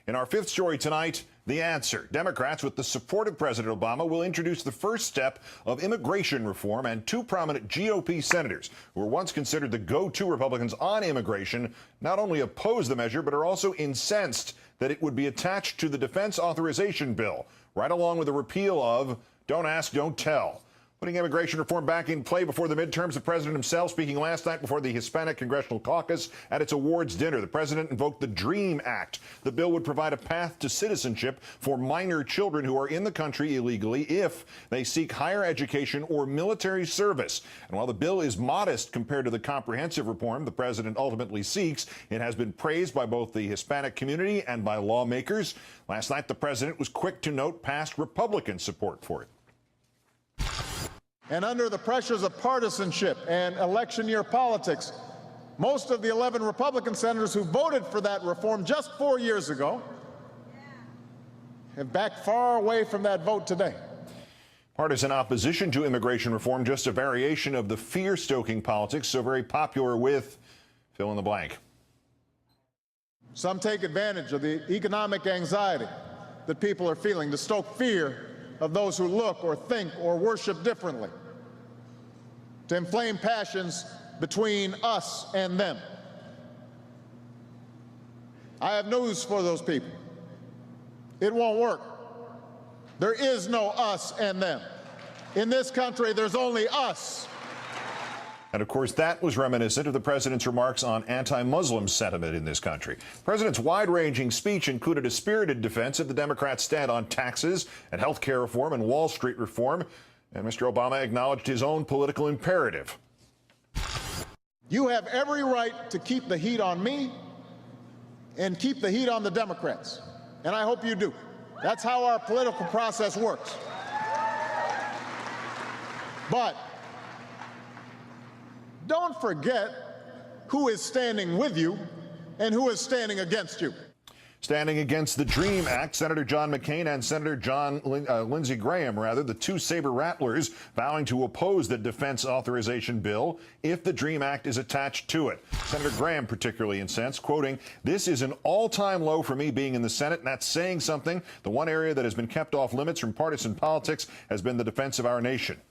In our fifth story tonight, the answer. Democrats, with the support of President Obama, will introduce the first step of immigration reform, and two prominent GOP senators who were once considered the go-to Republicans on immigration not only oppose the measure, but are also incensed that it would be attached to the defense authorization bill, right along with the repeal of Don't Ask, Don't Tell. Putting immigration reform back in play before the midterms, the president himself speaking last night before the Hispanic Congressional Caucus at its awards dinner. The president invoked the DREAM Act. The bill would provide a path to citizenship for minor children who are in the country illegally if they seek higher education or military service. And while the bill is modest compared to the comprehensive reform the president ultimately seeks, it has been praised by both the Hispanic community and by lawmakers. Last night, the president was quick to note past Republican support for it. And under the pressures of partisanship and election year politics, most of the 11 Republican senators who voted for that reform just 4 years ago have backed far away from that vote today. Partisan opposition to immigration reform, just a variation of the fear-stoking politics so very popular with fill in the blank. Some take advantage of the economic anxiety that people are feeling to stoke fear of those who look or think or worship differently, to inflame passions between us and them. I have news for those people. It won't work. There is no us and them. In this country, there's only us. And, of course, that was reminiscent of the president's remarks on anti-Muslim sentiment in this country. The president's wide-ranging speech included a spirited defense of the Democrats' stand on taxes and health care reform and Wall Street reform. And Mr. Obama acknowledged his own political imperative. You have every right to keep the heat on me and keep the heat on the Democrats. And I hope you do. That's how our political process works. But don't forget who is standing with you and who is standing against you. Standing against the DREAM Act, Senator John McCain and Senator Lindsey Graham, the two saber rattlers vowing to oppose the defense authorization bill if the DREAM Act is attached to it. Senator Graham particularly incensed, quoting, "This is an all-time low for me being in the Senate, and that's saying something. The one area that has been kept off limits from partisan politics has been the defense of our nation."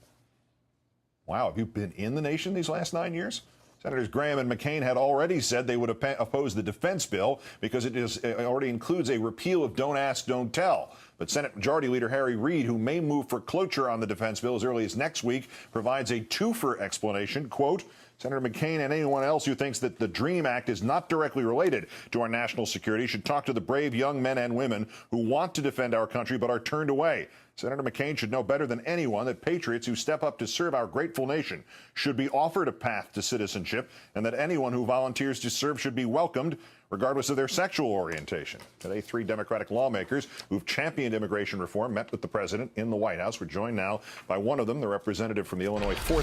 Wow, have you been in the nation these last 9 years? Senators Graham and McCain had already said they would oppose the defense bill because it already includes a repeal of Don't Ask, Don't Tell. But Senate Majority Leader Harry Reid, who may move for cloture on the defense bill as early as next week, provides a twofer explanation. Quote, Senator McCain and anyone else who thinks that the DREAM Act is not directly related to our national security should talk to the brave young men and women who want to defend our country but are turned away. Senator McCain should know better than anyone that patriots who step up to serve our grateful nation should be offered a path to citizenship, and that anyone who volunteers to serve should be welcomed regardless of their sexual orientation. Today, 3 Democratic lawmakers who've championed immigration reform met with the president in the White House. We're joined now by one of them, the representative from the Illinois 4th